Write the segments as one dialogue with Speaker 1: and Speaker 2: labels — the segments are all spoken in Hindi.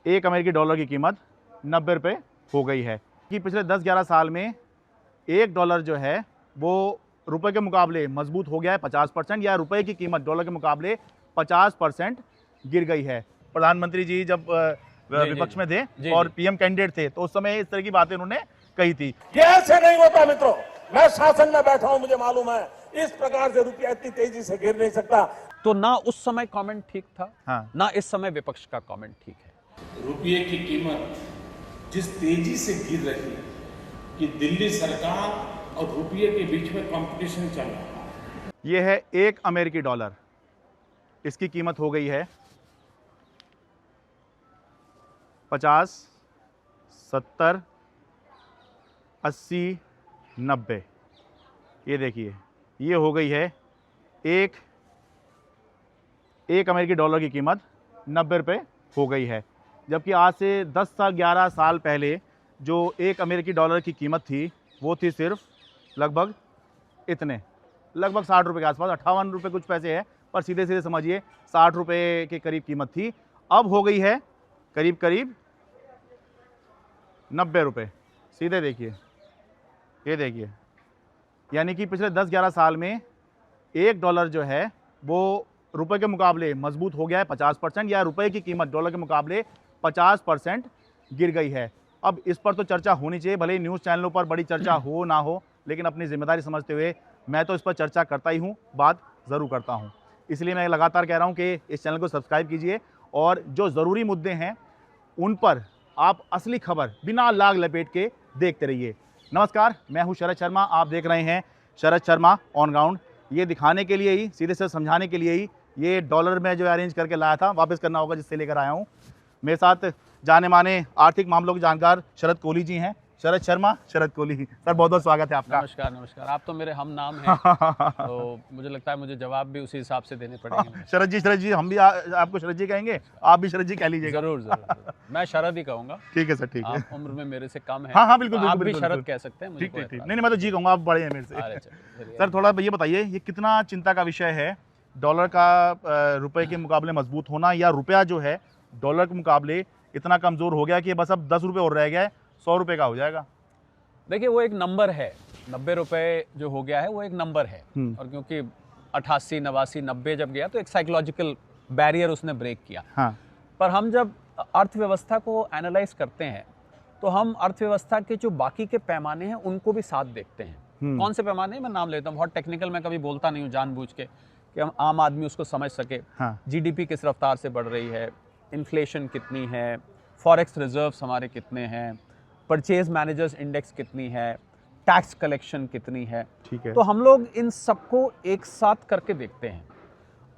Speaker 1: एक अमेरिकी डॉलर की कीमत 90 रुपये हो गई है कि पिछले 10-11 साल में एक डॉलर जो है वो रुपए के मुकाबले मजबूत हो गया है 50%, या रुपए की कीमत डॉलर के मुकाबले 50% गिर गई है। प्रधानमंत्री जी जब विपक्ष में थे और पीएम कैंडिडेट थे तो उस समय इस तरह की बातें उन्होंने कही थी।
Speaker 2: ये ऐसे नहीं होता मित्रों, मैं शासन में बैठा हूं, मुझे मालूम है इस प्रकार से रुपया इतनी तेजी से गिर नहीं सकता।
Speaker 3: तो ना उस समय कमेंट ठीक था,
Speaker 1: हाँ।
Speaker 3: ना इस समय विपक्ष का कमेंट ठीक है।
Speaker 4: रुपये की कीमत जिस तेजी से गिर रही है कि दिल्ली सरकार और रुपये के बीच में कंपटीशन चल रहा है।
Speaker 1: ये है एक अमेरिकी डॉलर, इसकी कीमत हो गई है 50, 70, 80, 90। ये देखिए ये हो गई है एक अमेरिकी डॉलर की कीमत 90 रुपये हो गई है। जबकि आज से 10 साल 11 साल पहले जो एक अमेरिकी डॉलर की कीमत थी वो थी सिर्फ लगभग इतने, लगभग 60 रुपये के आसपास, 58 रुपये कुछ पैसे है, पर सीधे सीधे समझिए 60 रुपये के करीब कीमत थी। अब हो गई है करीब करीब 90 रुपये। सीधे देखिए, ये देखिए, यानी कि पिछले 10-11 साल में एक डॉलर जो है वो रुपए के मुकाबले मजबूत हो गया है 50%, या रुपए की कीमत डॉलर के मुकाबले 50% गिर गई है। अब इस पर तो चर्चा होनी चाहिए, भले ही न्यूज़ चैनलों पर बड़ी चर्चा हो ना हो, लेकिन अपनी जिम्मेदारी समझते हुए मैं तो इस पर चर्चा करता ही हूँ, बात ज़रूर करता हूँ। इसलिए मैं लगातार कह रहा हूँ कि इस चैनल को सब्सक्राइब कीजिए और जो ज़रूरी मुद्दे हैं उन पर आप असली खबर बिना लाग लपेट के देखते रहिए। नमस्कार, मैं हूँ शरद शर्मा, आप देख रहे हैं शरद शर्मा ऑन ग्राउंड। ये दिखाने के लिए ही, सीधे से समझाने के लिए ही ये डॉलर में जो अरेंज करके लाया था, वापस करना होगा जिससे लेकर आया हूँ। मेरे साथ जाने माने आर्थिक मामलों के जानकार शरद कोहली जी हैं। शरद शर्मा, शरद कोहली सर, बहुत बहुत स्वागत है आपका।
Speaker 3: नमस्कार नमस्कार। आप तो मेरे हम नाम हैं तो मुझे लगता है मुझे जवाब भी उसी हिसाब से देने पड़ेंगे।
Speaker 1: शरद जी, हम भी आपको शरद जी कहेंगे, आप भी शरद जी कह लीजिएगा।
Speaker 3: जरूर जरूर, मैं शरद ही कहूँगा।
Speaker 1: ठीक है सर, ठीक है।
Speaker 3: आप उम्र में मेरे से कम है।
Speaker 1: हाँ बिल्कुल,
Speaker 3: आप भी
Speaker 1: बिल्कुल,
Speaker 3: शरद
Speaker 1: बिल्कुल।
Speaker 3: कह सकते हैं।
Speaker 1: ठीक ठीक ठीक, नहीं मैं तो जी कहूँगा, आप बड़े हैं मेरे से। सर थोड़ा ये बताइए, ये कितना चिंता का विषय है डॉलर का रुपए के मुकाबले मजबूत होना, या रुपया जो है डॉलर के मुकाबले इतना कमज़ोर हो गया कि बस अब 10 रुपये और रह गया है, 100 रुपये का हो जाएगा।
Speaker 3: देखिए वो एक नंबर है, 90 रुपए जो हो गया है वो एक नंबर है, और क्योंकि 88, 89, 90 जब गया तो एक साइकोलॉजिकल बैरियर उसने ब्रेक किया।
Speaker 1: हाँ।
Speaker 3: पर हम जब अर्थव्यवस्था को एनालाइज करते हैं तो हम अर्थव्यवस्था के जो बाकी के पैमाने हैं उनको भी साथ देखते हैं। कौन से पैमाने, मैं नाम लेता हूँ, बहुत टेक्निकल मैं कभी बोलता नहीं हूँ जानबूझ के, कि हम आम आदमी उसको समझ सके।
Speaker 1: हाँ।
Speaker 3: जीडीपी किस रफ्तार से बढ़ रही है, इन्फ्लेशन कितनी है, फॉरेक्स रिजर्व्स हमारे कितने हैं, परचेज मैनेजर्स इंडेक्स कितनी है, टैक्स कलेक्शन कितनी है।
Speaker 1: ठीक है।
Speaker 3: तो हम लोग इन सबको एक साथ करके देखते हैं।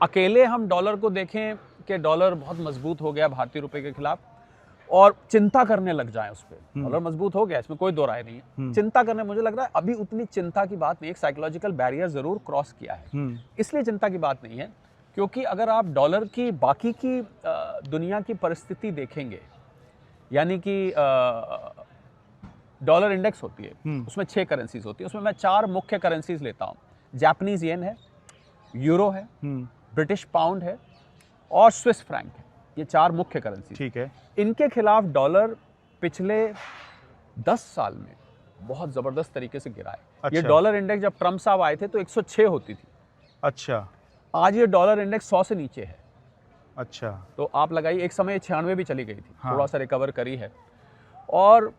Speaker 3: अकेले हम डॉलर को देखें कि डॉलर बहुत मजबूत हो गया भारतीय रुपए के खिलाफ और चिंता करने लग जाएं उस पर, डॉलर मजबूत हो गया, इसमें कोई दो राय नहीं है। चिंता करने, मुझे लग रहा है अभी उतनी चिंता की बात नहीं, एक साइकोलॉजिकल बैरियर जरूर क्रॉस किया है, इसलिए चिंता की बात नहीं है। क्योंकि अगर आप डॉलर की बाकी की दुनिया की परिस्थिति देखेंगे, यानी कि डॉलर इंडेक्स होती है, उसमें 6 करेंसीज होती है, उसमें मैं 4 मुख्य करेंसीज लेता हूँ। जापानीज येन है, यूरो है, ब्रिटिश पाउंड है और स्विस फ्रैंक है। ये 4 मुख्य करेंसी।
Speaker 1: ठीक है।
Speaker 3: इनके खिलाफ डॉलर पिछले 10 साल में बहुत जबरदस्त तरीके से गिरा है।
Speaker 1: अच्छा।
Speaker 3: ये डॉलर इंडेक्स जब ट्रम्प साहब आए थे तो 106 होती थी।
Speaker 1: अच्छा।
Speaker 3: आज ये डॉलर इंडेक्स 100 से नीचे है।
Speaker 1: अच्छा।
Speaker 3: तो आप लगाइए, एक समय 96 भी चली गई थी।
Speaker 1: हाँ।
Speaker 3: थोड़ा सा रिकवर करी है। और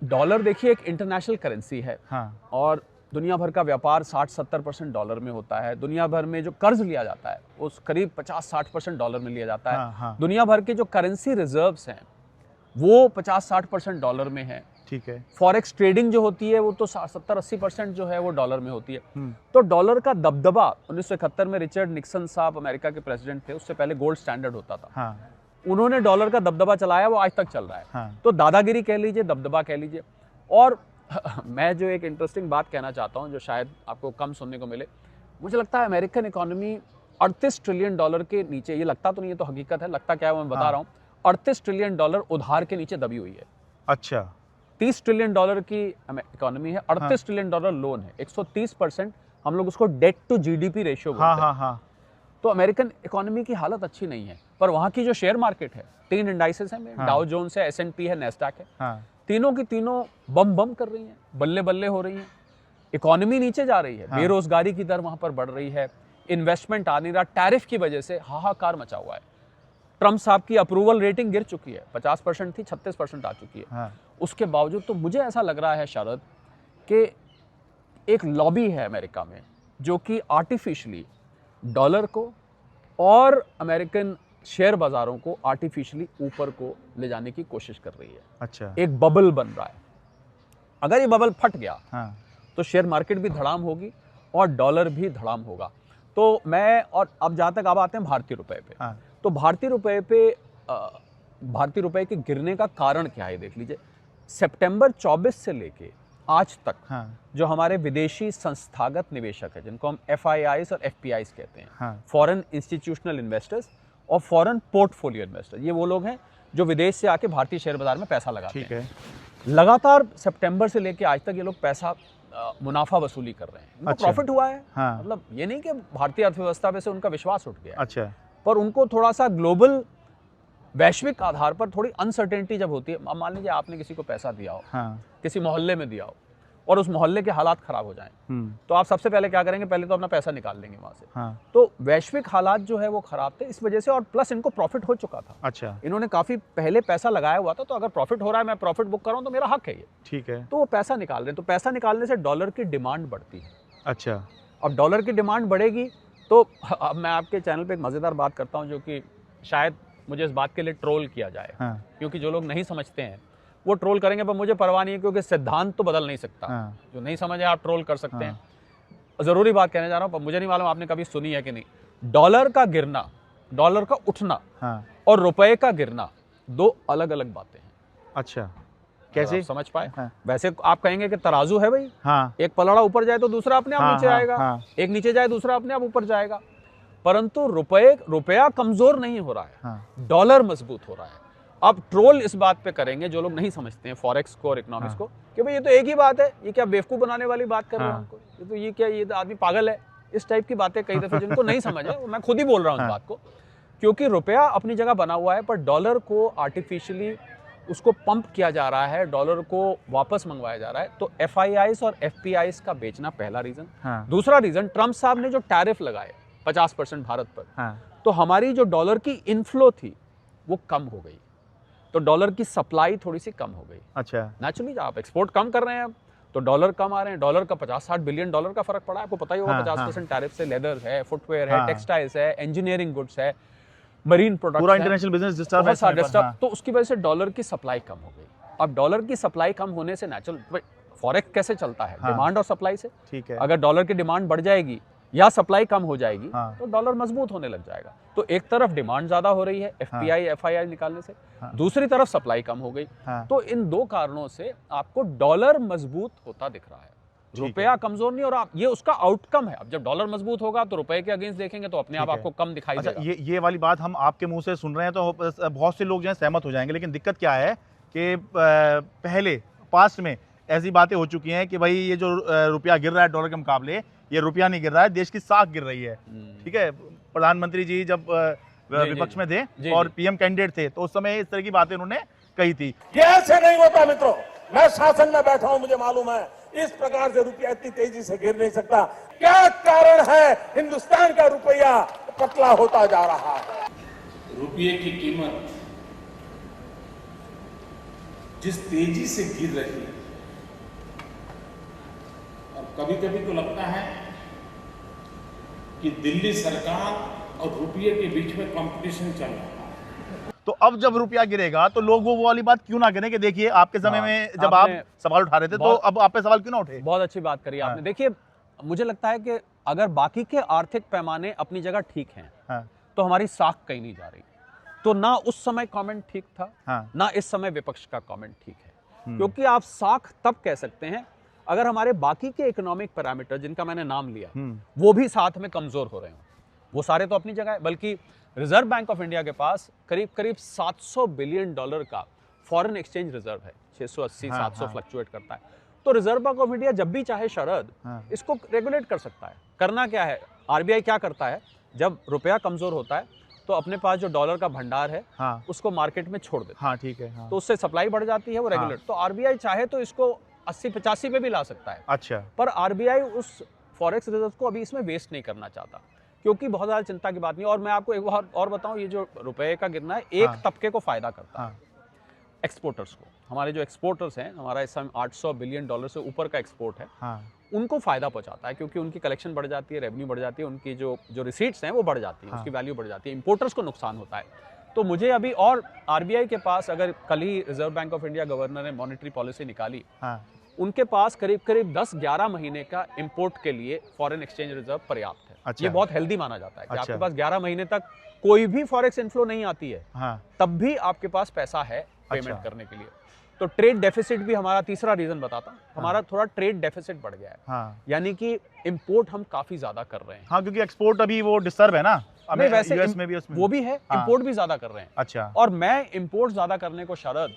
Speaker 3: डॉलर देखिए एक इंटरनेशनल करेंसी है।
Speaker 1: हाँ।
Speaker 3: और दुनिया भर का व्यापार 60-70% डॉलर में होता है। दुनिया भर में जो कर्ज लिया जाता है उस करीब 50-60% डॉलर में लिया जाता है।
Speaker 1: हाँ, हाँ।
Speaker 3: दुनिया भर के जो करेंसी रिजर्व्स हैं वो 50-60% डॉलर में है।
Speaker 1: ठीक है।
Speaker 3: फॉरेक्स ट्रेडिंग जो होती है वो तो 70-80% जो है वो डॉलर में होती है। तो डॉलर का दबदबा 1971 में रिचर्ड निक्सन साहब अमेरिका के प्रेसिडेंट थे, उससे पहले गोल्ड स्टैंडर्ड होता था।
Speaker 1: हाँ।
Speaker 3: उन्होंने डॉलर का दबदबा चलाया, वो आज तक चल रहा है।
Speaker 1: हाँ।
Speaker 3: तो दादागिरी कह लीजिए, दबदबा कह लीजिए। और मैं जो एक इंटरेस्टिंग बात कहना चाहता हूं जो शायद आपको कम सुनने को मिले, मुझे लगता है अमेरिकन इकोनॉमी 38 ट्रिलियन डॉलर के नीचे, ये लगता तो नहीं है तो हकीकत है, लगता क्या है वो मैं बता रहा हूँ, 38 ट्रिलियन डॉलर उधार के नीचे दबी हुई है।
Speaker 1: अच्छा।
Speaker 3: 30 ट्रिलियन डॉलर की इकोनॉमी है, 38 ट्रिलियन डॉलर लोन है, 130% हम लोग उसको डेट टू जीडीपी रेशियो बोलते हैं।
Speaker 1: हाँ।
Speaker 3: तो तो अमेरिकन इकोनॉमी की हालत अच्छी नहीं है। पर वहाँ की जो शेयर मार्केट है, 3 इंडाइसेस हैं, डाउ जोन्स है, S&P है, नेस्डैक है,
Speaker 1: हाँ,
Speaker 3: तीनों की तीनों बम बम कर रही हैं, बल्ले बल्ले हो रही हैं। इकोनॉमी नीचे जा रही है, बेरोजगारी की दर वहाँ पर बढ़ रही है, इन्वेस्टमेंट आ नहीं रहा, टैरिफ की वजह से हाहाकार मचा हुआ है। ट्रम्प साहब की अप्रूवल रेटिंग गिर चुकी है, 50% थी, 36% आ चुकी है।
Speaker 1: हाँ,
Speaker 3: उसके बावजूद तो मुझे ऐसा लग रहा है शरद कि एक लॉबी है अमेरिका में जो कि आर्टिफिशियली डॉलर को और अमेरिकन शेयर बाजारों को आर्टिफिशियली ऊपर को ले जाने की कोशिश कर रही है।
Speaker 1: अच्छा,
Speaker 3: एक बबल बन रहा है। अगर ये बबल फट गया
Speaker 1: हाँ,
Speaker 3: तो शेयर मार्केट भी धड़ाम होगी और डॉलर भी धड़ाम होगा। तो मैं, और अब जहाँ तक अब आते हैं भारतीय रुपए पे,
Speaker 1: हाँ,
Speaker 3: तो भारतीय रुपए के गिरने का कारण क्या है देख लीजिए। सितंबर 24 से लेके आज तक
Speaker 1: हाँ,
Speaker 3: जो हमारे विदेशी संस्थागत निवेशक है, जिनको हम FIIs और FPIs कहते हैं,
Speaker 1: हाँ,
Speaker 3: फॉरेन इंस्टीट्यूशनल इन्वेस्टर्स और फॉरेन पोर्टफोलियो इन्वेस्टर्स, ये वो लोग हैं जो विदेश से आके भारतीय शेयर बाजार में पैसा लगाते
Speaker 1: ठीक
Speaker 3: हैं।
Speaker 1: है,
Speaker 3: लगातार सितंबर से लेके आज तक ये लोग पैसा मुनाफा वसूली कर रहे हैं। इनको
Speaker 1: अच्छा।
Speaker 3: प्रॉफिट हुआ है।
Speaker 1: हाँ।
Speaker 3: मतलब ये नहीं कि भारतीय अर्थव्यवस्था पे से उनका विश्वास उठ गया,
Speaker 1: अच्छा,
Speaker 3: पर उनको थोड़ा सा ग्लोबल वैश्विक आधार पर थोड़ी अनसर्टेनिटी जब होती है, अब मान लीजिए आपने किसी को पैसा दिया हो,
Speaker 1: हाँ,
Speaker 3: किसी मोहल्ले में दिया हो और उस मोहल्ले के हालात खराब हो जाएं, तो आप सबसे पहले क्या करेंगे? पहले तो अपना पैसा निकाल लेंगे वहां से।
Speaker 1: हाँ,
Speaker 3: तो वैश्विक हालात जो है वो खराब थे इस वजह से, और प्लस इनको प्रॉफिट हो चुका था।
Speaker 1: अच्छा,
Speaker 3: इन्होंने काफी पहले पैसा लगाया हुआ था, तो अगर प्रॉफिट हो रहा है, मैं प्रॉफिट बुक कर रहा हूं तो मेरा हक है ये।
Speaker 1: ठीक है,
Speaker 3: तो वो पैसा निकाल रहे हैं, तो पैसा निकालने से डॉलर की डिमांड बढ़ती है।
Speaker 1: अच्छा,
Speaker 3: अब डॉलर की डिमांड बढ़ेगी तो अब मैं आपके चैनल पे एक मज़ेदार बात करता हूं, जो कि शायद मुझे इस बात के लिए ट्रोल किया जाए,
Speaker 1: हाँ,
Speaker 3: क्योंकि जो लोग नहीं समझते हैं वो ट्रोल करेंगे, पर मुझे परवाह नहीं है, क्योंकि सिद्धांत तो बदल नहीं सकता।
Speaker 1: हाँ,
Speaker 3: जो नहीं समझे आप ट्रोल कर सकते हैं। ज़रूरी बात कहने जा रहा हूँ, पर मुझे नहीं मालूम आपने कभी सुनी है कि नहीं। डॉलर का गिरना, डॉलर का उठना
Speaker 1: हाँ,
Speaker 3: और रुपए का गिरना दो अलग अलग बातें हैं।
Speaker 1: अच्छा, कैसे?
Speaker 3: आप समझ पाए?
Speaker 1: हाँ।
Speaker 3: वैसे आप कहेंगे कि तराजू है भाई,
Speaker 1: हाँ,
Speaker 3: एक पलड़ा ऊपर जाए तो दूसरा अपने आप
Speaker 1: हाँ,
Speaker 3: नीचे
Speaker 1: हाँ,
Speaker 3: आएगा,
Speaker 1: हाँ।
Speaker 3: एक नीचे जाए दूसरा अपने आप ऊपर जाएगा। परंतु रुपया कमजोर नहीं हो रहा है,
Speaker 1: हाँ,
Speaker 3: डॉलर मजबूत हो रहा है। अब ट्रोल इस बात पे करेंगे जो लोग नहीं समझते हैं फॉरेक्स को और इकोनॉमिक्स को, कि भाई ये तो एक ही बात है, ये क्या बेवकूफ बनाने वाली बात कर रहे हो
Speaker 1: हाँ।
Speaker 3: हमको, ये तो ये क्या, ये तो आदमी पागल है, इस टाइप की बातें कई दफे जिनको नहीं समझ है, मैं खुद ही बोल रहा हूँ इस बात को, क्योंकि रुपया अपनी जगह बना हुआ है, पर डॉलर को आर्टिफिशियली उसको पंप किया जा रहा है, डॉलर को वापस मंगवाया जा रहा है। तो FIIs और FPIs का बेचना पहला रीजन।
Speaker 1: हाँ,
Speaker 3: दूसरा रीजन, ट्रम्प साहब ने जो टैरिफ लगाए 50% भारत पर,
Speaker 1: हाँ,
Speaker 3: तो हमारी जो डॉलर की इनफ्लो थी वो कम हो गई, तो डॉलर की सप्लाई थोड़ी सी कम हो गई।
Speaker 1: अच्छा,
Speaker 3: नेचुरली आप एक्सपोर्ट कम कर रहे हैं अब, तो डॉलर कम आ रहे हैं। डॉलर का 50-60 बिलियन डॉलर का फर्क पड़ा है, आपको पता ही होगा।
Speaker 1: हाँ,
Speaker 3: 50% टैरिफ से लेदर है, फुटवेयर है,
Speaker 1: हाँ,
Speaker 3: टेक्सटाइल्स है, इंजीनियरिंग गुड्स है, मरीन प्रोडक्ट्स
Speaker 1: पूरा
Speaker 3: है,
Speaker 1: इंटरनेशनल बिजनेस
Speaker 3: बहुत सारे
Speaker 1: डिस्टर्ब।
Speaker 3: डिस्टर्ब, तो उसकी वजह से डॉलर की सप्लाई कम हो गई। अब डॉलर की सप्लाई कम होने से नेचुरल फॉरेक्स कैसे चलता है?
Speaker 1: हाँ।
Speaker 3: डिमांड और सप्लाई से।
Speaker 1: ठीक है,
Speaker 3: अगर डॉलर की डिमांड बढ़ जाएगी या सप्लाई कम हो जाएगी,
Speaker 1: हाँ।
Speaker 3: तो डॉलर मजबूत होने लग जाएगा। तो एक तरफ डिमांड ज्यादा हो रही है FPI FII निकालने से,
Speaker 1: हाँ।
Speaker 3: दूसरी तरफ सप्लाई कम हो गई।
Speaker 1: हाँ।
Speaker 3: तो इन दो कारणों से आपको डॉलर मजबूत होता दिख रहा है, रुपया कमजोर नहीं। और आप ये उसका आउटकम है। अब जब डॉलर मजबूत होगा तो रुपए के अगेंस्ट देखेंगे तो अपने आप
Speaker 1: ठीक है।
Speaker 3: आपको कम दिखाई
Speaker 1: अच्छा,
Speaker 3: देगा।
Speaker 1: ये वाली बात हम आपके मुंह से सुन रहे हैं तो बहुत से लोग जो है सहमत हो जाएंगे, लेकिन दिक्कत क्या है कि पहले पास्ट में ऐसी बातें हो चुकी हैं कि भाई ये जो रुपया गिर रहा है डॉलर के मुकाबले, ये रुपया नहीं गिर रहा है, देश की साख गिर रही है। ठीक है, प्रधानमंत्री जी जब विपक्ष में थे और PM कैंडिडेट थे तो उस समय इस तरह की बातें उन्होंने कही थी।
Speaker 2: ये ऐसे नहीं होता मित्रों, मैं शासन में बैठा हूं, मुझे मालूम है इस प्रकार से रुपया इतनी तेजी से गिर नहीं सकता। क्या कारण है हिंदुस्तान का रुपया पतला होता जा रहा है?
Speaker 4: रुपये की कीमत जिस तेजी से गिर रही है, और कभी कभी तो लगता है कि दिल्ली सरकार और रुपये के बीच में कंपटीशन चल रहा है।
Speaker 1: तो अब जब रुपया गिरेगा तो लोग वो वाली बात क्यों ना करें कि देखिए आपके समय में जब आप सवाल उठा रहे थे तो अब आप पे सवाल क्यों ना उठे?
Speaker 3: बहुत अच्छी बात करी आपने। देखिए, मुझे लगता है कि अगर बाकी के आर्थिक पैमाने अपनी जगह ठीक हैं, तो हमारी साख कहीं नहीं जा रही। तो ना उस समय कमेंट ठीक था, ना इस समय विपक्ष का कमेंट ठीक है। क्योंकि आप साख तब कह सकते हैं अगर हमारे बाकी के इकोनॉमिक पैरामीटर जिनका मैंने नाम लिया वो भी साथ में कमजोर हो रहे हो। वो सारे तो अपनी जगह है, बल्कि रिजर्व बैंक ऑफ इंडिया के पास करीब करीब $700 बिलियन का फॉरेन एक्सचेंज रिजर्व है। 680-700 फ्लक्चुएट करता है। तो रिजर्व बैंक ऑफ इंडिया जब भी चाहे शरद इसको रेगुलेट कर सकता है। करना क्या है, RBI क्या करता है, जब रुपया कमजोर होता है तो अपने पास जो डॉलर का भंडार है
Speaker 1: हाँ
Speaker 3: उसको मार्केट में छोड़ देता है,
Speaker 1: हाँ ठीक है हाँ
Speaker 3: तो उससे सप्लाई बढ़ जाती है, वो रेगुलेट। तो आरबीआई चाहे तो इसको 80-85 पे भी ला सकता है,
Speaker 1: अच्छा
Speaker 3: पर आरबीआई उस फॉरेक्स रिजर्व को अभी इसमें वेस्ट नहीं करना चाहता, क्योंकि बहुत ज़्यादा चिंता की बात नहीं। और मैं आपको एक बार और बताऊं, ये जो रुपए का गिरना है एक
Speaker 1: हाँ।
Speaker 3: तबके को फायदा करता है,
Speaker 1: हाँ
Speaker 3: एक्सपोर्टर्स को। हमारे जो एक्सपोर्टर्स हैं, हमारा इस समय $800 बिलियन से ऊपर का एक्सपोर्ट है,
Speaker 1: हाँ
Speaker 3: उनको फायदा पहुंचाता है, क्योंकि उनकी कलेक्शन बढ़ जाती है, रेवेन्यू बढ़ जाती है, उनकी जो रिसीट्स हैं वो बढ़ जाती है,
Speaker 1: हाँ।
Speaker 3: उसकी वैल्यू बढ़ जाती है, इंपोर्टर्स को नुकसान होता है। तो मुझे अभी, और आरबीआई के पास, अगर कल ही reserve bank of India governor ने मॉनेटरी पॉलिसी निकाली,
Speaker 1: हाँ
Speaker 3: उनके पास करीब करीब 10-11 महीने का इंपोर्ट के लिए फॉरेन एक्सचेंज रिजर्व पर्याप्त है।
Speaker 1: अच्छा।
Speaker 3: ये बहुत हेल्दी माना जाता है कि
Speaker 1: अच्छा।
Speaker 3: आपके पास 11 महीने तक कोई भी फॉरेक्स इनफ्लो नहीं आती है,
Speaker 1: हाँ
Speaker 3: तब भी आपके पास पैसा है पेमेंट
Speaker 1: अच्छा।
Speaker 3: करने के लिए। तो ट्रेड डेफिसिट भी हमारा तीसरा रीजन बताता हूं, हमारा थोड़ा ट्रेड डेफिसिट बढ़ गया है,
Speaker 1: हाँ
Speaker 3: यानी कि इंपोर्ट हम काफी ज्यादा कर रहे हैं।
Speaker 1: हाँ क्योंकि एक्सपोर्ट अभी वो डिस्टर्ब है ना,
Speaker 3: नहीं, वैसे
Speaker 1: यूएस में भी उसमें
Speaker 3: वो भी है,
Speaker 1: हाँ।
Speaker 3: इंपोर्ट भी ज्यादा कर रहे हैं।
Speaker 1: अच्छा
Speaker 3: और मैं इंपोर्ट ज्यादा करने को शरद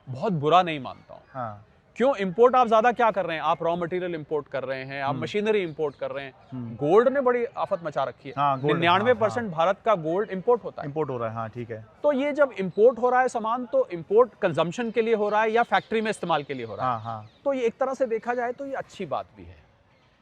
Speaker 3: बहुत बुरा नहीं मानता हूँ।
Speaker 1: हाँ
Speaker 3: क्यों? इंपोर्ट आप ज्यादा क्या कर रहे हैं? आप रॉ मटेरियल इंपोर्ट कर रहे हैं, आप मशीनरी इंपोर्ट कर रहे हैं। गोल्ड ने बड़ी आफत मचा रखी है,
Speaker 1: हाँ, गोल्ड,
Speaker 3: 99% भारत का गोल्ड इंपोर्ट होता है।
Speaker 1: इंपोर्ट हो रहा है हाँ ठीक है।
Speaker 3: तो ये जब इंपोर्ट हो रहा है सामान, तो इंपोर्ट कंजम्पशन के लिए हो रहा है या फैक्ट्री में इस्तेमाल के लिए हो रहा है?
Speaker 1: हाँ हाँ
Speaker 3: तो ये एक तरह से देखा जाए तो ये अच्छी बात भी है,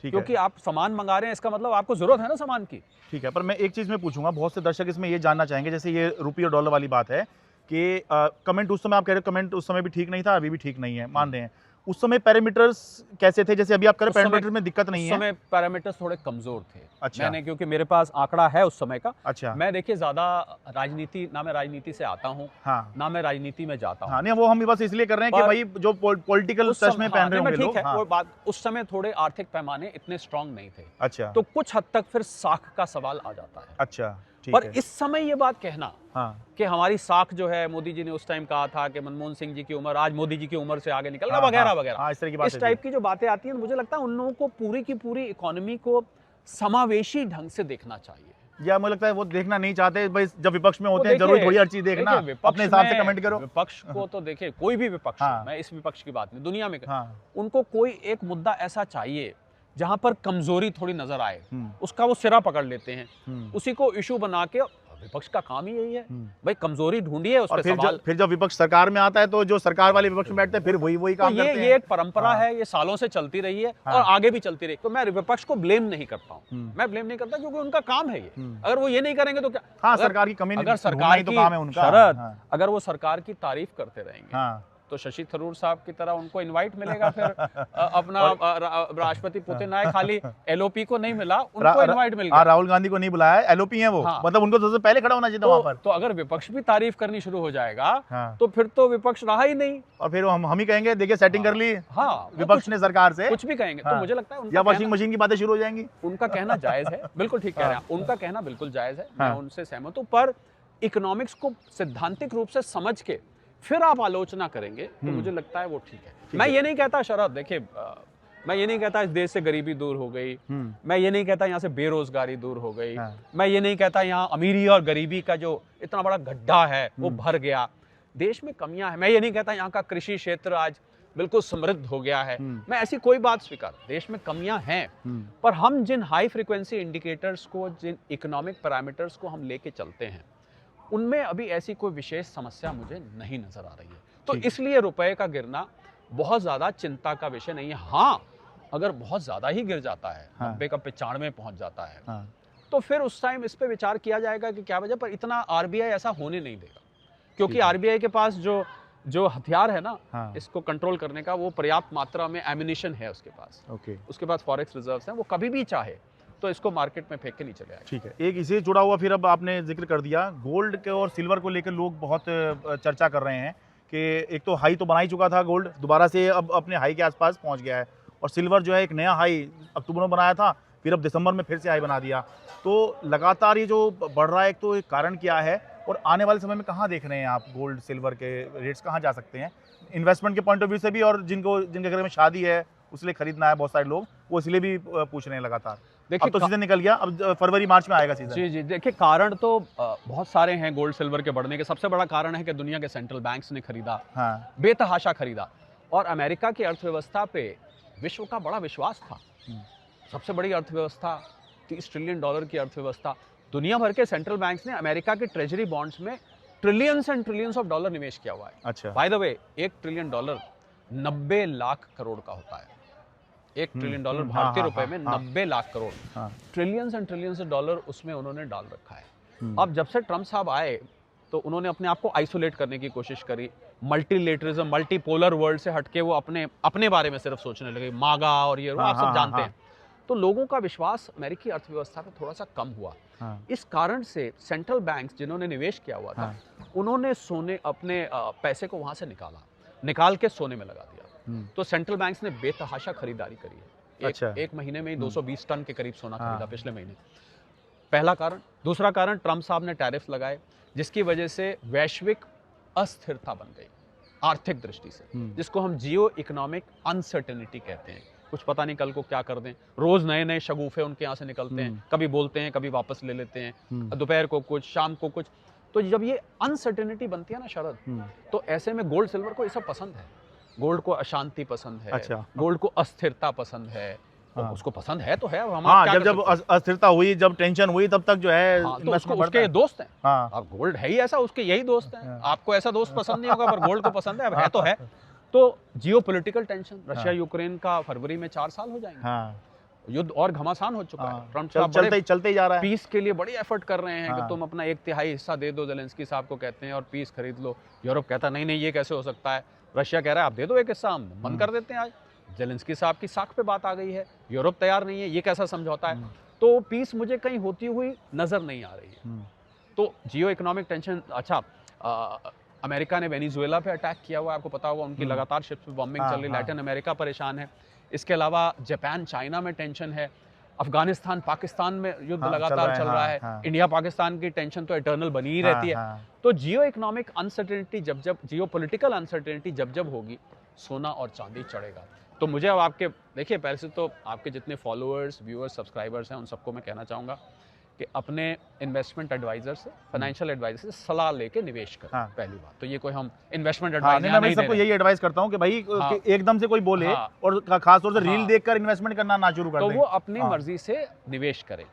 Speaker 1: ठीक
Speaker 3: क्योंकि
Speaker 1: है
Speaker 3: आप सामान मंगा रहे हैं, इसका मतलब आपको जरूरत है ना सामान की।
Speaker 1: ठीक है। पर मैं एक चीज़ में पूछूंगा, बहुत से दर्शक इसमें ये जानना चाहेंगे, जैसे ये रुपये और डॉलर वाली बात है कि कमेंट उस समय आप कह रहे हो, कमेंट उस समय भी ठीक नहीं था, अभी भी ठीक नहीं है, मान रहे हैं। उस समय पैरामीटर्स कैसे थे? जैसे अभी आप कह रहे
Speaker 3: उस समय-
Speaker 1: पैरामीटर्स में दिक्कत नहीं
Speaker 3: उस
Speaker 1: है।
Speaker 3: समय पैरामीटर्स थोड़े कमजोर थे।
Speaker 1: अच्छा।
Speaker 3: मैंने, क्योंकि मेरे पास आंकड़ा है उस समय का,
Speaker 1: अच्छा
Speaker 3: मैं देखिए ज्यादा राजनीति, ना मैं राजनीति से आता हूँ
Speaker 1: हाँ
Speaker 3: ना मैं राजनीति में जाता हूँ।
Speaker 1: हाँ नहीं, वो हम बस इसलिए कर रहे हैं कि
Speaker 3: पर
Speaker 1: भाई जो पॉलिटिकल
Speaker 3: उस
Speaker 1: टच
Speaker 3: समय-
Speaker 1: में
Speaker 3: हाँ,
Speaker 1: पहन रहे
Speaker 3: नहीं,
Speaker 1: होंगे
Speaker 3: ठीक
Speaker 1: लोग।
Speaker 3: है,
Speaker 1: हाँ,
Speaker 3: वो बात, उस समय थोड़े आर्थिक पैमाने इतने स्ट्रांग नहीं थे,
Speaker 1: अच्छा
Speaker 3: तो कुछ हद तक फिर साख का सवाल आ जाता है।
Speaker 1: अच्छा ठीक
Speaker 3: पर
Speaker 1: है।
Speaker 3: इस समय ये बात कहना
Speaker 1: हाँ
Speaker 3: कि हमारी साख जो है, मोदी जी ने उस टाइम कहा था कि मनमोहन सिंह जी की उम्र आज मोदी जी की उम्र से आगे निकल गया,
Speaker 1: हाँ,
Speaker 3: वगैरह
Speaker 1: हाँ,
Speaker 3: वगैरह,
Speaker 1: हाँ, इस तरह की बातें
Speaker 3: इस टाइप की जो बातें आती हैं, मुझे लगता है उन लोगों को पूरी की पूरी इकोनॉमी को समावेशी ढंग से देखना चाहिए।
Speaker 1: या मुझे लगता है वो देखना नहीं चाहते भाई, जब विपक्ष में
Speaker 3: वो
Speaker 1: होते हैं
Speaker 3: देखिए-
Speaker 1: जरूरी थोड़ी हर चीज देखना,
Speaker 3: देखिए, विपक्ष
Speaker 1: अपने हिसाब से
Speaker 3: में-
Speaker 1: कमेंट करो।
Speaker 3: विपक्ष को तो देखिए, कोई भी विपक्ष हो,
Speaker 1: हाँ।
Speaker 3: मैं इस विपक्ष की बात नहीं, दुनिया में
Speaker 1: हाँ
Speaker 3: उनको कोई एक मुद्दा ऐसा चाहिए जहां पर कमजोरी थोड़ी नजर आए,
Speaker 1: हम्म,
Speaker 3: उसका वो सिरा पकड़ लेते हैं,
Speaker 1: हम्म।
Speaker 3: उसी को इशू बना के। विपक्ष का काम ही यही है,
Speaker 1: हम्म।
Speaker 3: भाई कमजोरी ढूंढिए, उस
Speaker 1: और
Speaker 3: पे
Speaker 1: फिर
Speaker 3: सवाल।
Speaker 1: जब विपक्ष सरकार में आता है तो जो सरकार वाले विपक्ष में बैठते हैं फिर वही
Speaker 3: तो
Speaker 1: काम करते हैं।
Speaker 3: ये एक परंपरा
Speaker 1: हाँ।
Speaker 3: है, ये सालों से चलती रही है
Speaker 1: हाँ।
Speaker 3: और आगे भी चलती रही। तो मैं विपक्ष को ब्लेम नहीं करता हूँ,
Speaker 1: हम्म।
Speaker 3: मैं ब्लेम नहीं करता, क्योंकि उनका काम है ये।
Speaker 1: हम्म।
Speaker 3: अगर वो ये नहीं करेंगे तो क्या?
Speaker 1: हाँ
Speaker 3: अगर-
Speaker 1: सरकार की कमी
Speaker 3: अगर
Speaker 1: ढूंढना
Speaker 3: सरकार
Speaker 1: ही तो
Speaker 3: की
Speaker 1: काम है उनका।
Speaker 3: शरद,
Speaker 1: हाँ,
Speaker 3: अगर वो सरकार की तारीफ करते रहेंगे
Speaker 1: हाँ
Speaker 3: तो शशि थरूर साहब की तरह उनको इनवाइट मिलेगा फिर अपना राष्ट्रपति पुतिन आए, खाली एलओपी को नहीं मिला, उनको इनवाइट मिल
Speaker 1: हाँ,
Speaker 3: गया।
Speaker 1: राहुल गांधी को नहीं बुलाया, एलओपी है वो,
Speaker 3: हाँ।
Speaker 1: मतलब उनको सबसे पहले खड़ा होना चाहिए था वहां पर।
Speaker 3: तो अगर विपक्ष भी तारीफ करनी शुरू हो जाएगा
Speaker 1: हाँ।
Speaker 3: तो फिर तो विपक्ष रहा ही नहीं।
Speaker 1: और फिर हम ही कहेंगे देखिए सेटिंग कर ली
Speaker 3: हाँ, वो
Speaker 1: विपक्ष ने सरकार से,
Speaker 3: कुछ भी कहेंगे। तो
Speaker 1: हाँ।
Speaker 3: मुझे लगता है
Speaker 1: या
Speaker 3: उनका
Speaker 1: वॉशिंग मशीन की बातें शुरू हो जाएंगी।
Speaker 3: उनका कहना जायज है, बिल्कुल ठीक कह रहे हैं, उनका कहना बिल्कुल जायज है, मैं
Speaker 1: हाँ।
Speaker 3: उनसे सहमत हूँ। पर इकोनॉमिक्स को सैद्धांतिक रूप से समझ के फिर आप आलोचना करेंगे तो मुझे लगता है वो ठीक है। मैं ये नहीं कहता शरद, देखिए मैं ये नहीं कहता इस देश से गरीबी दूर हो गई, मैं ये नहीं कहता यहाँ से बेरोजगारी दूर हो गई,
Speaker 1: हाँ।
Speaker 3: मैं ये नहीं कहता यहाँ अमीरी और गरीबी का जो इतना बड़ा गड्ढा है वो भर गया। देश में कमियां हैं, मैं ये नहीं कहता यहाँ का कृषि क्षेत्र आज बिल्कुल समृद्ध हो गया है, मैं ऐसी कोई बात स्वीकार, देश में कमियां हैं, पर हम जिन हाई फ्रीक्वेंसी इंडिकेटर्स को, जिन इकोनॉमिक पैरामीटर्स को हम लेके चलते हैं, उनमें अभी ऐसी कोई विशेष समस्या मुझे नहीं नजर आ रही है। तो इसलिए रुपए का गिरना बहुत ज्यादा चिंता का विषय नहीं है। हाँ, अगर बहुत ज्यादा ही गिर जाता है, 90 का 95 पहुंच जाता है,
Speaker 1: हाँ।
Speaker 3: तो फिर उस टाइम इस पे विचार किया जाएगा कि क्या वजह। पर इतना आरबीआई ऐसा होने नहीं देगा, क्योंकि आरबीआई के पास जो हथियार है ना,
Speaker 1: हाँ।
Speaker 3: इसको कंट्रोल करने का, वो पर्याप्त मात्रा में एम्यूनिशन है उसके पास,
Speaker 1: ओके
Speaker 3: उसके पास फॉरेक्स रिजर्व्स हैं, वो कभी भी चाहे तो इसको मार्केट में फेंक के नहीं चले आएगा।
Speaker 1: ठीक है। एक इसे जुड़ा हुआ, फिर अब आपने जिक्र कर दिया गोल्ड के और सिल्वर को लेकर लोग बहुत चर्चा कर रहे हैं कि एक तो हाई तो बना ही चुका था गोल्ड, दोबारा से अब अपने हाई के आसपास पहुंच गया है, और सिल्वर जो है एक नया हाई अक्टूबर में बनाया था, फिर अब दिसंबर में फिर से हाई बना दिया। तो लगातार ये जो बढ़ रहा है, एक तो एक कारण क्या है, और आने वाले समय में कहाँ देख रहे हैं आप गोल्ड सिल्वर के रेट्स कहाँ जा सकते हैं इन्वेस्टमेंट के पॉइंट ऑफ व्यू से भी, और जिनके घर में शादी है उसलिए खरीदना है बहुत सारे लोग, वो इसलिए भी पूछ रहे हैं लगातार।
Speaker 3: देखिए,
Speaker 1: अब तो सीजन निकल गया, अब फरवरी मार्च में आएगा सीजन।
Speaker 3: जी जी, देखिए कारण तो बहुत सारे हैं गोल्ड सिल्वर के बढ़ने के। सबसे बड़ा कारण है कि दुनिया के सेंट्रल बैंक्स ने खरीदा,
Speaker 1: हाँ
Speaker 3: बेतहाशा खरीदा, और अमेरिका की अर्थव्यवस्था पे विश्व का बड़ा विश्वास था। सबसे बड़ी अर्थव्यवस्था, $30 ट्रिलियन की अर्थव्यवस्था, दुनिया भर के सेंट्रल बैंक्स ने अमेरिका के ट्रेजरी बॉन्ड्स में trillions and trillions of dollar निवेश किया हुआ है।
Speaker 1: अच्छा।
Speaker 3: By the way, 1 trillion dollar 90 lakh crore का होता है। 1 ट्रिलियन डॉलर भारतीय रुपए में 90 lakh crore, trillions and trillions dollar उसमें उन्होंने डाल रखा है। अब जब से ट्रम्प साहब आए तो उन्होंने अपने आप को आइसोलेट करने की कोशिश करी, मल्टीलेटरिज्म, मल्टीपोलर वर्ल्ड से हटके वो अपने बारे में सिर्फ सोचने लगे, मागा और ये आप सब जानते हैं। तो लोगों का विश्वास अमेरिकी अर्थव्यवस्था पे थोड़ा सा कम हुआ। इस कारण से सेंट्रल बैंक्स जिन्होंने निवेश किया हुआ था, उन्होंने अपने पैसे को वहां से निकाल के सोने में लगा दिया। तो सेंट्रल बैंक्स ने बेतहाशा खरीदारी करी है। एक महीने में ही 220 टन के करीब सोना खरीदा पिछले महीने। पहला कारण। दूसरा कारण, ट्रम्प साहब ने टैरिफ लगाए, जिसकी वजह से वैश्विक अस्थिरता बन गई आर्थिक दृष्टि से, जिसको हम जियो इकोनॉमिक अनसर्टेनिटी कहते हैं। कुछ पता नहीं कल को क्या कर दें। रोज नए नए शगुफे उनके यहाँ से निकलते हैं, कभी बोलते हैं, कभी वापस ले लेते हैं, दोपहर को कुछ, शाम को कुछ। तो जब ये अनसर्टेनिटी बनती है ना शरद, तो ऐसे में गोल्ड सिल्वर को ये सब पसंद है। गोल्ड को अशांति पसंद है। अच्छा। गोल्ड को अस्थिरता पसंद है। उसको पसंद है तो है।
Speaker 1: जब अस्थिरता हुई, जब टेंशन हुई, तब तक जो है
Speaker 3: तो उसके दोस्त हैं। अब गोल्ड है ही ऐसा, उसके यही दोस्त हैं। आपको ऐसा दोस्त पसंद नहीं होगा, पर गोल्ड को पसंद है। अब है तो है। तो जियोपॉलिटिकल टेंशन, रशिया यूक्रेन का फरवरी में 4 साल हो जाएंगे। युद्ध और घमासान हो चुका है। ट्रम्प
Speaker 1: चलते ही जा रहा है।
Speaker 3: पीस के लिए बड़ी एफर्ट कर रहे हैं कि तुम अपना 1/3 हिस्सा दे दो, ज़ेलेंस्की साहब को कहते हैं, और पीस खरीद लो। यूरोप कहता नहीं नहीं, ये कैसे हो सकता है। रशिया कह रहा है आप दे दो एक हिस्सा, हम बंद कर देते हैं। आज ज़ेलेंस्की साहब की साख पे बात आ गई है, यूरोप तैयार नहीं है। ये कैसा समझौता है। तो पीस मुझे कहीं होती हुई नजर नहीं आ रही है। तो जियो इकोनॉमिक टेंशन। अच्छा, अमेरिका ने वेनेजुएला पे अटैक किया हुआ है, आपको पता होगा। उनकी लगातार शिप्स पे बॉम्बिंग चल रही। लैटिन अमेरिका परेशान है। इसके अलावा जापान चाइना में टेंशन है। अफगानिस्तान पाकिस्तान में युद्ध लगातार चल रहा है। इंडिया पाकिस्तान की टेंशन तो इटर्नल बनी ही रहती है। तो जियो इकोनॉमिक अनसर्टेनिटी जियो पॉलिटिकल अनसर्टेनिटी जब होगी, सोना और चांदी चढ़ेगा। तो मुझे अब आपके देखिए, पहले से तो आपके जितने फॉलोअर्स, व्यूअर्स, सब्सक्राइबर्स हैं, उन सबको मैं कहना चाहूँगा कि अपने इन्वेस्टमेंट एडवाइजर से, फाइनेंशियल एडवाइजर से सलाह लेके निवेश करें। पहली बात तो ये कोई हम इन्वेस्टमेंट एडवाइजर
Speaker 1: मैं सबको यही एडवाइस करता हूँ कि भाई कि एकदम से कोई बोले और खास तौर से रील देखकर इन्वेस्टमेंट करना ना शुरू कर दें।
Speaker 3: तो वो अपनी मर्जी से निवेश करे।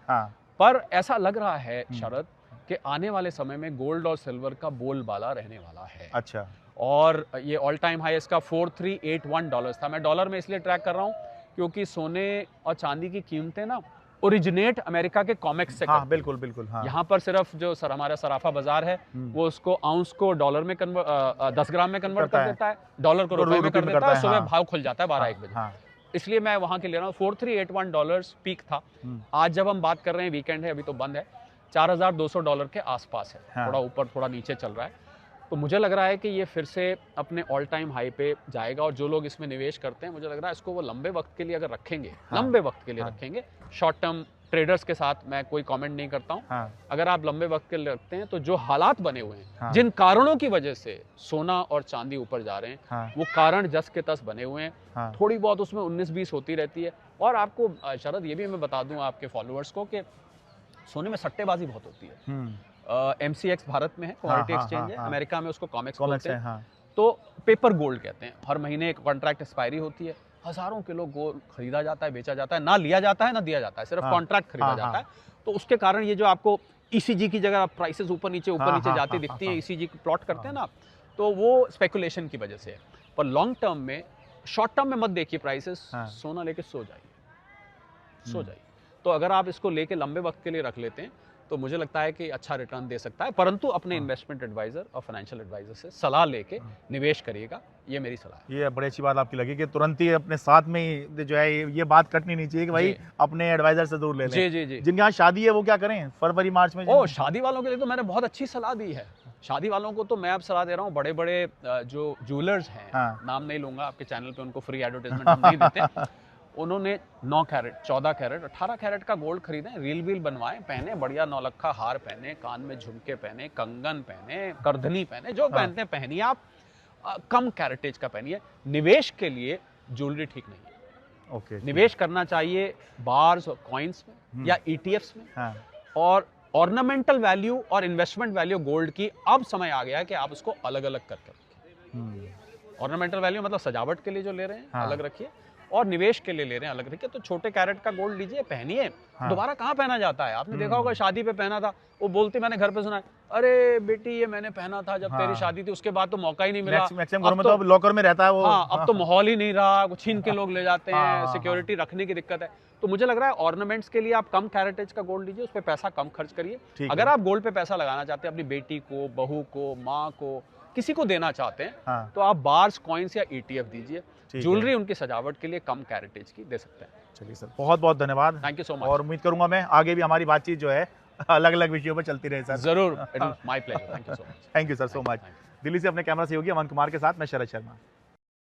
Speaker 3: पर ऐसा लग रहा है शरद कि आने वाले समय में गोल्ड और सिल्वर का बोलबाला रहने वाला है।
Speaker 1: अच्छा।
Speaker 3: और ये ऑल टाइम हाई इसका $4381 था। मैं डॉलर में इसलिए ट्रैक कर रहा हूँ क्योंकि सोने और चांदी की कीमतें ना ओरिजिनेट अमेरिका के कॉमेक्स से करते
Speaker 1: बिल्कुल।
Speaker 3: यहाँ पर सिर्फ जो हमारा सराफा बाजार है वो उसको आउंस को डॉलर में 10 ग्राम में कन्वर्ट कर देता है, डॉलर को रुपए में कर देता है। सुबह भाव खुल जाता है 12-1 बजे। इसलिए मैं वहां के ले रहा हूँ। $4381 पीक था। आज जब हम बात कर रहे हैं, वीकेंड है, अभी तो बंद है, $4200 के आसपास है। थोड़ा ऊपर थोड़ा नीचे चल रहा है। तो मुझे लग रहा है कि ये फिर से अपने ऑल टाइम हाई पे जाएगा। और जो लोग इसमें निवेश करते हैं, मुझे लग रहा है इसको वो लंबे वक्त के लिए अगर रखेंगे, लंबे वक्त के लिए रखेंगे। शॉर्ट टर्म ट्रेडर्स के साथ मैं कोई कमेंट नहीं करता हूं। अगर आप लंबे वक्त के लिए रखते हैं तो जो हालात बने हुए हैं, जिन कारणों की वजह से सोना और चांदी ऊपर जा रहे हैं, वो कारण जस के तस बने हुए हैं। थोड़ी बहुत उसमें 19-20 होती रहती है। और आपको शरद ये भी मैं बता दूं आपके फॉलोअर्स को कि सोने में सट्टेबाजी बहुत होती है। MCX भारत में है, कमोडिटी एक्सचेंज है। अमेरिका में उसको कॉमेक्स बोलते हैं। तो पेपर गोल्ड कहते हैं। हर महीने एक कॉन्ट्रैक्ट एक्सपायरी होती है, हजारों किलो गोल्ड खरीदा जाता है, बेचा जाता है, ना लिया जाता है ना दिया जाता है, सिर्फ कॉन्ट्रैक्ट खरीदा जाता है। तो उसके कारण ये जो आपको ECG की जगह प्राइसेस ऊपर नीचे जाती दिखती हैं, ECG प्लॉट करते हैं ना, तो वो स्पेकुलेशन की वजह से है। पर लॉन्ग टर्म में, शॉर्ट टर्म में मत देखिए प्राइसेस। सोना लेके सो जाइए। तो अगर आप इसको लेके लंबे वक्त के लिए रख लेते हैं तो मुझे लगता है कि अच्छा रिटर्न दे सकता है। परंतु अपने इन्वेस्टमेंट एडवाइजर और फाइनेंशियल एडवाइजर से सलाह लेके निवेश करिएगा, ये मेरी सलाह है।
Speaker 1: ये बड़ी अच्छी बात आपकी लगी कि तुरंत ही अपने साथ में ही जो है ये बात कटनी नहीं चाहिए कि भाई अपने एडवाइजर से दूर ले लें।
Speaker 3: जी।
Speaker 1: जिनके यहाँ शादी है वो क्या करें फरवरी मार्च में?
Speaker 3: शादी वालों के लिए तो मैंने बहुत अच्छी सलाह दी है। शादी वालों को तो मैं अब सलाह दे रहा हूँ, बड़े बड़े जो ज्वेलर्स हैं, नाम नहीं लूंगा आपके चैनल पे, उनको फ्री एडवर्टाइजमेंट हम नहीं देते। उन्होंने 9 कैरेट, 14 कैरेट, 18 कैरेट का गोल्ड खरीदें, रील बील बनवाएं, पहने, बढ़िया 9 लक्खा हार पहने, कान में झुमके पहने, कंगन पहने, करधनी पहने, जो पहनते हैं पहनिए। आप कम कैरेटेज का पहनिए। निवेश के लिए ज्वेलरी ठीक नहीं है। निवेश करना चाहिए बार्स और कॉइन्स में या ETFs में। और ऑर्नामेंटल वैल्यू और इन्वेस्टमेंट वैल्यू गोल्ड की अब समय आ गया है कि आप उसको अलग अलग करके रखें। ऑर्नामेंटल वैल्यू मतलब सजावट के लिए जो ले रहे हैं अलग रखिए, और निवेश के लिए ले रहे हैं अलग तरीके। तो छोटे कैरेट का गोल्ड लीजिए, पहनिए, दोबारा कहाँ पहना जाता है। आपने देखा होगा शादी पे पहना था, वो बोलते मैंने घर पे सुना है, अरे बेटी ये मैंने पहना था जब तेरी शादी थी, उसके बाद तो मौका ही नहीं मिला।
Speaker 1: मैक्सिमम घरों में तो अब लॉकर में रहता है वो।
Speaker 3: हाँ, अब तो माहौल ही नहीं रहा, वो छीन के लोग ले जाते हैं, सिक्योरिटी रखने की दिक्कत है। तो मुझे लग रहा है ऑर्नामेंट्स के लिए आप कम कैरेटेज का गोल्ड लीजिए, उस पर पैसा कम खर्च करिए। अगर आप गोल्ड पे पैसा लगाना चाहते हैं, अपनी बेटी को, बहू को, माँ को, किसी को देना चाहते हैं, तो आप बार्स, कॉइन्स या ETF दीजिए। ज्वेलरी उनकी सजावट के लिए कम कैरेटेज की दे सकते हैं।
Speaker 1: चलिए सर, बहुत बहुत धन्यवाद।
Speaker 3: Thank you so much.
Speaker 1: और उम्मीद करूंगा मैं आगे भी हमारी बातचीत जो है अलग अलग विषयों पर चलती रहे सर।
Speaker 3: जरूर, my pleasure. Thank you so much.
Speaker 1: Thank you sir so much. Delhi से अपने कैमरा सहयोगी अमन कुमार के साथ मैं शरद शर्मा।